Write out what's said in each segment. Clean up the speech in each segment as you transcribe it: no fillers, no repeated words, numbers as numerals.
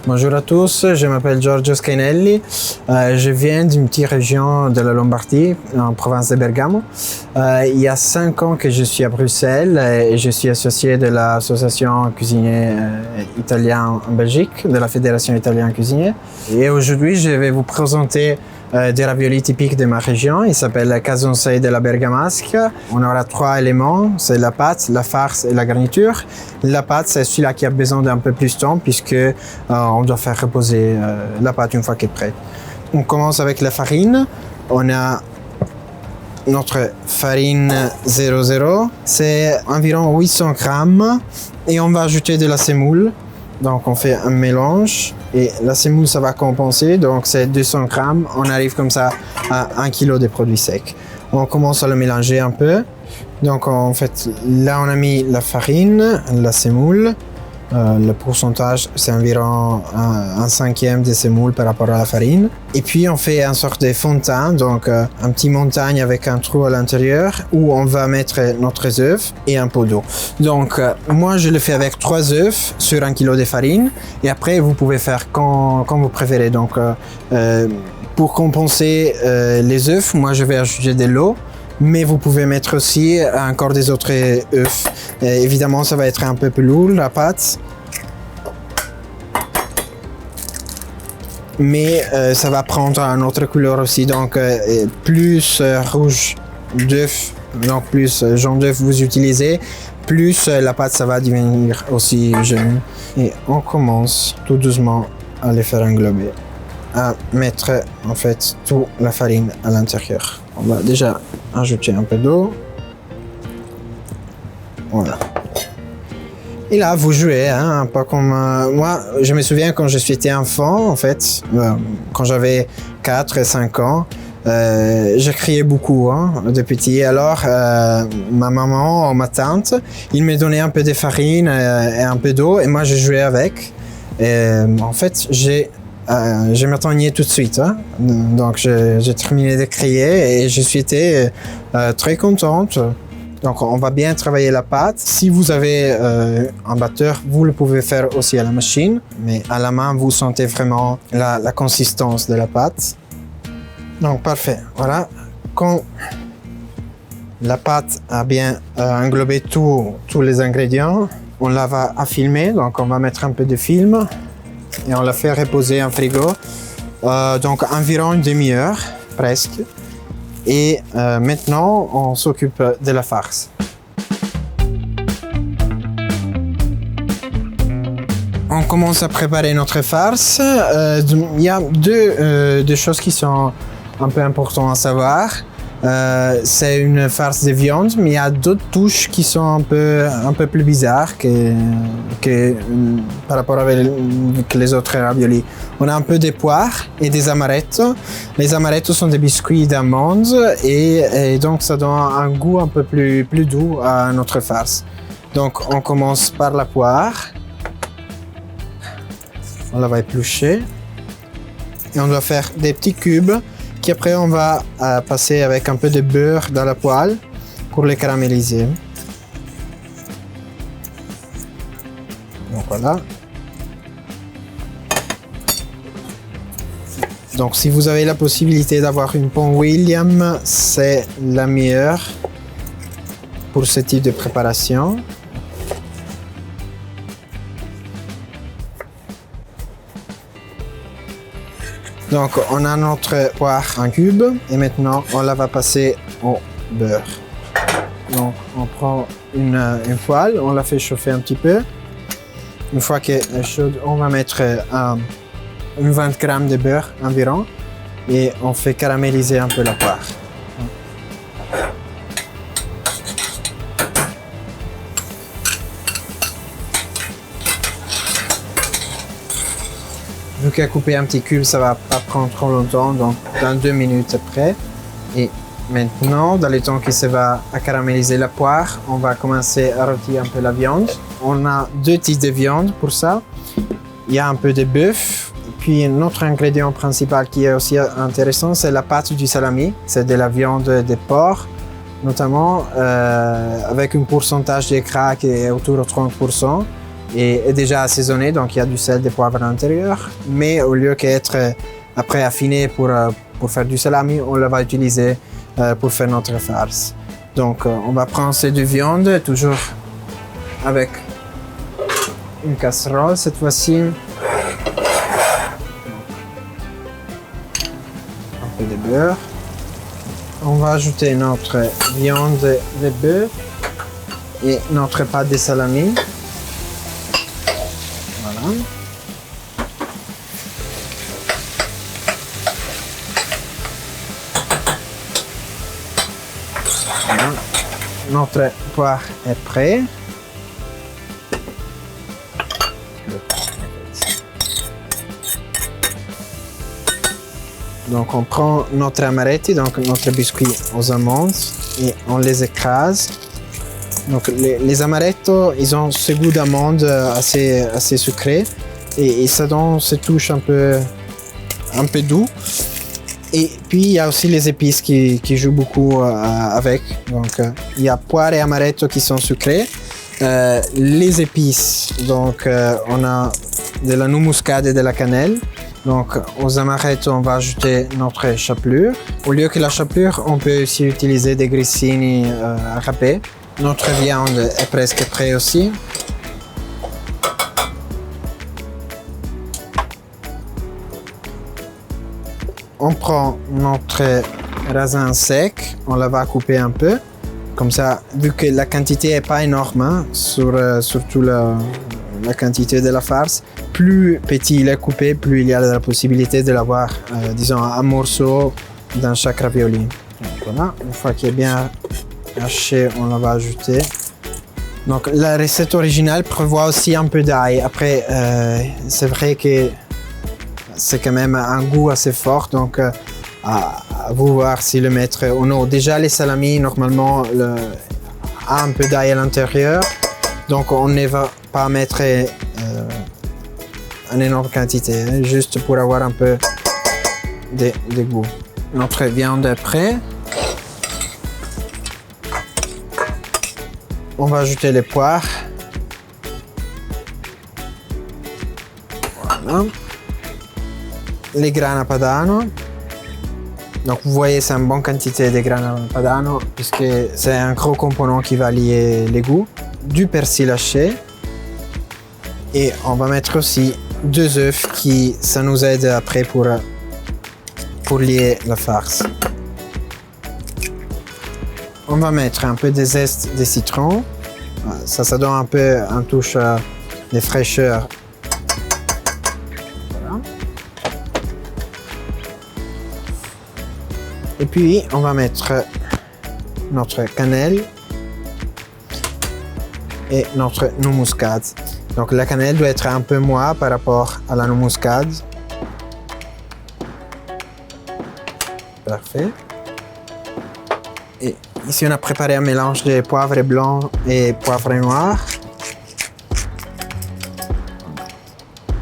Bonjour à tous, je m'appelle Giorgio Scainelli, je viens d'une petite région de la Lombardie, en province de Bergamo. Il y a 5 ans que je suis à Bruxelles et je suis associé de l'association cuisinier italien en Belgique, de la Fédération italienne cuisinier. Et aujourd'hui, je vais vous présenter des raviolis typiques de ma région. Il s'appelle Casonsei della Bergamasca. On aura 3 éléments, c'est la pâte, la farce et la garniture. La pâte, c'est celui-là qui a besoin d'un peu plus de temps puisque on doit faire reposer la pâte une fois qu'elle est prête. On commence avec la farine. On a notre farine 00, c'est environ 800 grammes et on va ajouter de la semoule. Donc on fait un mélange et la semoule ça va compenser, donc c'est 200 grammes, on arrive comme ça à 1 kg de produits secs. On commence à le mélanger un peu, donc en fait là on a mis la farine, la semoule, le pourcentage c'est environ un cinquième de semoule par rapport à la farine. Et puis on fait une sorte de fond de teint, donc un petit montagne avec un trou à l'intérieur où on va mettre notre œuf et un pot d'eau. Donc moi je le fais avec 3 œufs sur 1 kg de farine et après vous pouvez faire quand vous préférez. Donc pour compenser les œufs, moi je vais ajouter de l'eau. Mais vous pouvez mettre aussi encore des autres œufs. Évidemment, ça va être un peu plus lourd, la pâte. Mais ça va prendre une autre couleur aussi. Donc, plus rouge d'œuf, donc plus jaune d'œuf vous utilisez, plus la pâte, ça va devenir aussi jaune. Et on commence tout doucement à les faire englober, à mettre en fait toute la farine à l'intérieur. On va déjà ajouter un peu d'eau. Voilà. Et là, vous jouez, hein, pas comme moi. Je me souviens quand je suis enfant, en fait, quand j'avais 4 et 5 ans, je criais beaucoup de petit. Alors, ma maman ou ma tante, ils me donnaient un peu de farine et un peu d'eau, et moi, je jouais avec. Et, en fait, je m'attendais tout de suite, donc j'ai terminé de crier et je suis été très contente. Donc on va bien travailler la pâte. Si vous avez un batteur, vous le pouvez faire aussi à la machine, mais à la main vous sentez vraiment la consistance de la pâte. Donc parfait, voilà. Quand la pâte a bien englobé tous les ingrédients, on la va affilmer, donc on va mettre un peu de film. Et on la fait reposer en frigo, donc environ une demi-heure, presque. Et maintenant, on s'occupe de la farce. On commence à préparer notre farce. Il y a deux choses qui sont un peu importantes à savoir. C'est une farce de viande, mais il y a d'autres touches qui sont un peu plus bizarres que par rapport avec les autres raviolis. On a un peu de poires et des amaretto. Les amaretto sont des biscuits d'amandes et donc ça donne un goût un peu plus doux à notre farce. Donc on commence par la poire. On la va éplucher et on doit faire des petits cubes. Après on va passer avec un peu de beurre dans la poêle pour les caraméliser. Donc voilà. Donc si vous avez la possibilité d'avoir une pomme William, c'est la meilleure pour ce type de préparation. Donc on a notre poire en cube et maintenant on la va passer au beurre. Donc on prend une poêle, on la fait chauffer un petit peu. Une fois qu'elle est chaude, on va mettre 20 g de beurre environ et on fait caraméliser un peu la poire. Vu qu'à couper un petit cube, ça va pas prendre trop longtemps, donc dans 2 minutes après. Et maintenant, dans le temps que ça va à caraméliser la poire, on va commencer à rôtir un peu la viande. On a 2 types de viande pour ça. Il y a un peu de bœuf, puis un autre ingrédient principal qui est aussi intéressant, c'est la pâte du salami. C'est de la viande de porc, notamment avec un pourcentage de gras qui est autour de 30%. est déjà assaisonné, donc il y a du sel, des poivres à l'intérieur. Mais au lieu qu'être après affiné pour faire du salami, on le va utiliser pour faire notre farce. Donc on va prendre ces deux viandes, toujours avec une casserole cette fois-ci. Un peu de beurre. On va ajouter notre viande de bœuf et notre pâte de salami. Voilà. Voilà. Notre poire est prêt. Donc on prend notre amaretti, donc notre biscuit aux amandes, et on les écrase. Donc les amaretto, ils ont ce goût d'amande assez sucré et ça donne ce touche un peu doux. Et puis il y a aussi les épices qui jouent beaucoup avec. Donc il y a poire et amaretto qui sont sucrés. Les épices, donc on a de la noix muscade et de la cannelle. Donc aux amaretto, on va ajouter notre chapelure. Au lieu que la chapelure, on peut aussi utiliser des grissini râpés. Notre viande est presque prête aussi. On prend notre raisin sec, on la va couper un peu. Comme ça, vu que la quantité n'est pas énorme hein, surtout la quantité de la farce, plus petit il est coupé, plus il y a la possibilité de l'avoir, disons, un morceau dans chaque ravioli. Donc, voilà, une fois qu'il est bien haché, on la va ajouter. Donc la recette originale prévoit aussi un peu d'ail. Après, c'est vrai que c'est quand même un goût assez fort, donc à vous voir si le mettre ou non. Déjà les salamis, normalement, a un peu d'ail à l'intérieur, donc on ne va pas mettre une énorme quantité, hein, juste pour avoir un peu de goût. Notre viande est prête. On va ajouter les poires. Voilà. Les grana padano. Donc vous voyez, c'est une bonne quantité de grana padano puisque c'est un gros composant qui va lier les goûts. Du persil haché. Et on va mettre aussi 2 œufs qui ça nous aide après pour lier la farce. On va mettre un peu de zeste de citron. Ça donne un peu une touche de fraîcheur. Voilà. Et puis on va mettre notre cannelle et notre noix muscade. Donc la cannelle doit être un peu moins par rapport à la noix muscade. Parfait. Et ici on a préparé un mélange de poivre blanc et poivre noir.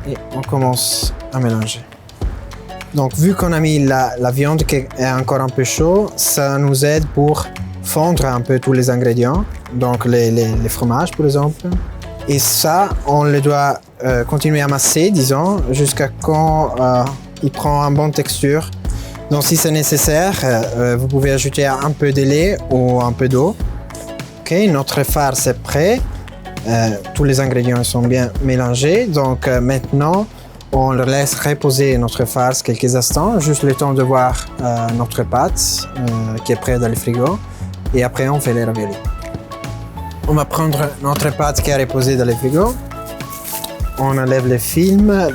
Et on commence à mélanger. Donc vu qu'on a mis la viande qui est encore un peu chaude, ça nous aide pour fondre un peu tous les ingrédients. Donc les fromages par exemple. Et ça, on le doit continuer à masser, disons, jusqu'à quand il prend une bonne texture. Donc si c'est nécessaire, vous pouvez ajouter un peu de lait ou un peu d'eau. Ok, notre farce est prêt. Tous les ingrédients sont bien mélangés. Donc maintenant, on laisse reposer notre farce quelques instants, juste le temps de voir notre pâte qui est prête dans le frigo. Et après, on fait les raviolis. On va prendre notre pâte qui est reposée dans le frigo. On enlève le film.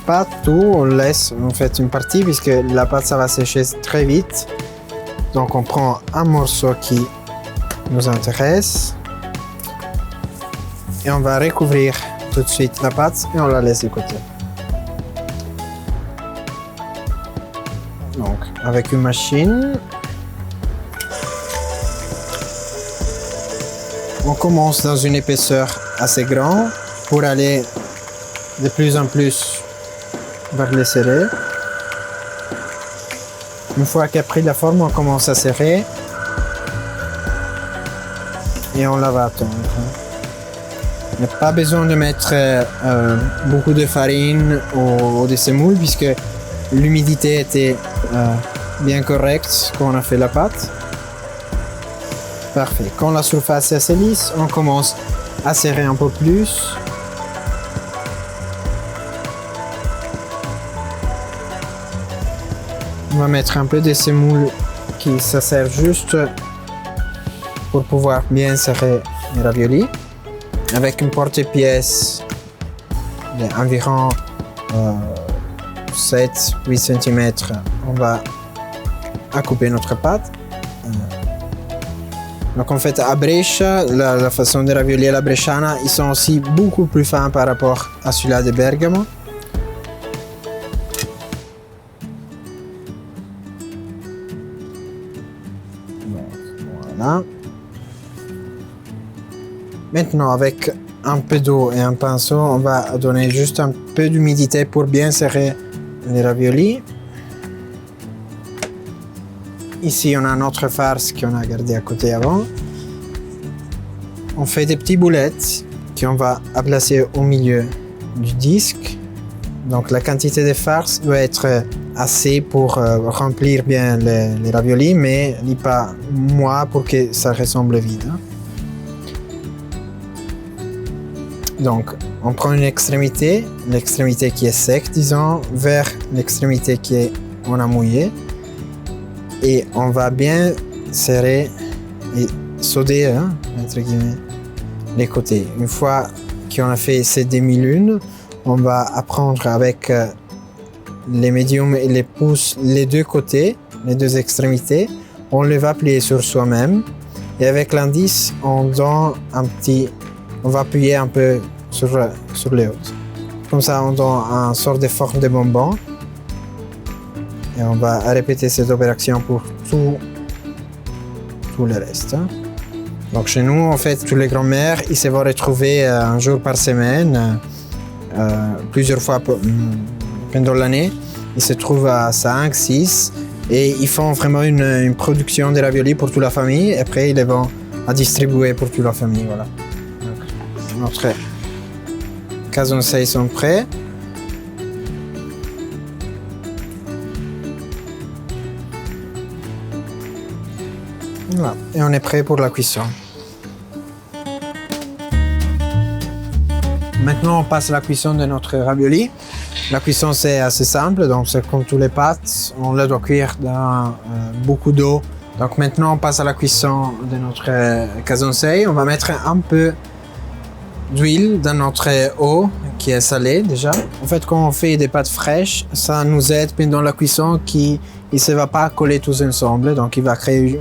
Pas tout, on laisse en fait une partie puisque la pâte ça va sécher très vite. Donc on prend un morceau qui nous intéresse et on va recouvrir tout de suite la pâte et on la laisse de côté. Donc avec une machine, on commence dans une épaisseur assez grande pour aller de plus en plus vers les serrer. Une fois qu'elle a pris la forme, on commence à serrer et on la va attendre. Il n'y a pas besoin de mettre beaucoup de farine au de semoule puisque l'humidité était bien correcte quand on a fait la pâte. Parfait. Quand la surface est assez lisse, on commence à serrer un peu plus. On va mettre un peu de semoule qui ça sert juste pour pouvoir bien serrer les raviolis. Avec une porte-pièce d'environ 7-8 cm, on va couper notre pâte. Donc en fait à Brescia, la façon de ravioli à la bresciana, ils sont aussi beaucoup plus fins par rapport à celui-là de Bergamo. Voilà. Maintenant, avec un peu d'eau et un pinceau, on va donner juste un peu d'humidité pour bien serrer les raviolis. Ici, on a notre farce qu'on a gardé à côté avant. On fait des petites boulettes qu'on va placer au milieu du disque. Donc, la quantité de farce doit être assez pour remplir bien les raviolis, mais pas moins pour que ça ressemble vide. Donc, on prend une extrémité, l'extrémité qui est sec, disons, vers l'extrémité qui est on a mouillé. Et on va bien serrer et souder, entre guillemets, les côtés. Une fois qu'on a fait ces demi-lunes, on va prendre avec les médiums et les pouces les deux côtés, les deux extrémités. On les va plier sur soi-même. Et avec l'indice, on va appuyer un peu sur les hautes. Comme ça, on donne une sorte de forme de bonbon. Et on va répéter cette opération pour tout le reste. Donc chez nous, en fait, tous les grands-mères, ils se vont retrouver un jour par semaine, plusieurs fois pendant l'année. Ils se trouvent à 5, 6 et ils font vraiment une production de raviolis pour toute la famille. Et après, ils les vont distribuer pour toute la famille. Voilà. Donc, notre casoncelli sont prêts. Voilà. Et on est prêt pour la cuisson. Maintenant, on passe à la cuisson de notre ravioli. La cuisson, c'est assez simple, donc c'est comme tous les pâtes. On les doit cuire dans beaucoup d'eau. Donc maintenant, on passe à la cuisson de notre casoncelli. On va mettre un peu d'huile dans notre eau qui est salée déjà. En fait, quand on fait des pâtes fraîches, ça nous aide pendant la cuisson qui ne se va pas coller tous ensemble. Donc, il va créer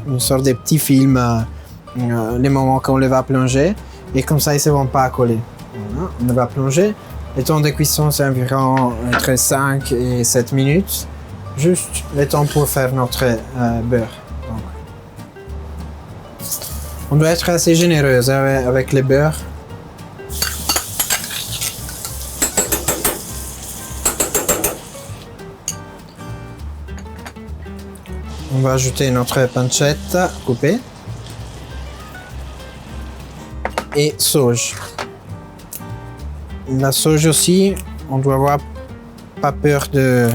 une sorte de petit film les moments qu'on les va plonger. Et comme ça, ils ne se vont pas coller. Voilà, on les va plonger. Le temps de cuisson, c'est environ entre 5 et 7 minutes. Juste le temps pour faire notre beurre. Donc, on doit être assez généreux avec le beurre. On va ajouter notre pancetta coupée et sauge. La sauge aussi, on doit avoir pas peur de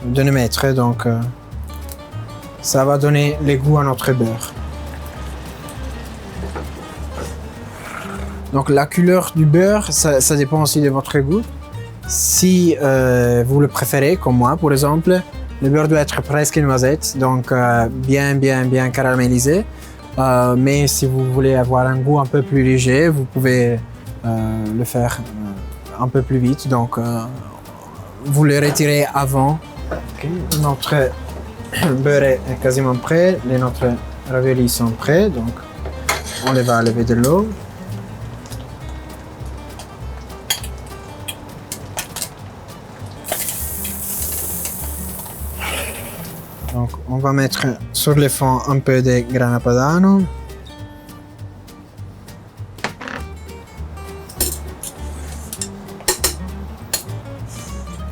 ne mettre, donc ça va donner le goût à notre beurre. Donc la couleur du beurre, ça dépend aussi de votre goût. Si vous le préférez, comme moi par exemple, le beurre doit être presque noisette, donc bien caramélisé. Mais si vous voulez avoir un goût un peu plus léger, vous pouvez le faire un peu plus vite. Donc vous le retirez avant. Okay. Notre beurre est quasiment prêt, notre raviolis sont prêts, donc on les va enlever de l'eau. Donc on va mettre sur le fond un peu de grana padano.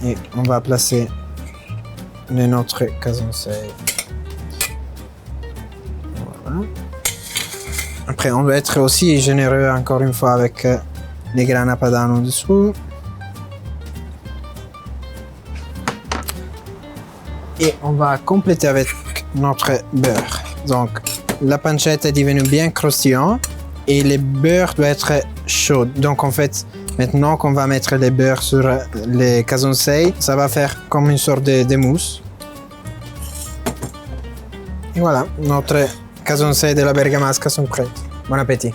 Et on va placer notre casoncelli. Voilà. Après, on doit être aussi généreux encore une fois avec les grana padano dessous. Et on va compléter avec notre beurre. Donc, la pancetta est devenue bien croustillante et le beurre doit être chaud. Donc, en fait, maintenant qu'on va mettre le beurre sur les casonseilles, ça va faire comme une sorte de mousse. Et voilà, notre casonseilles de la bergamasca sont prêtes. Bon appétit!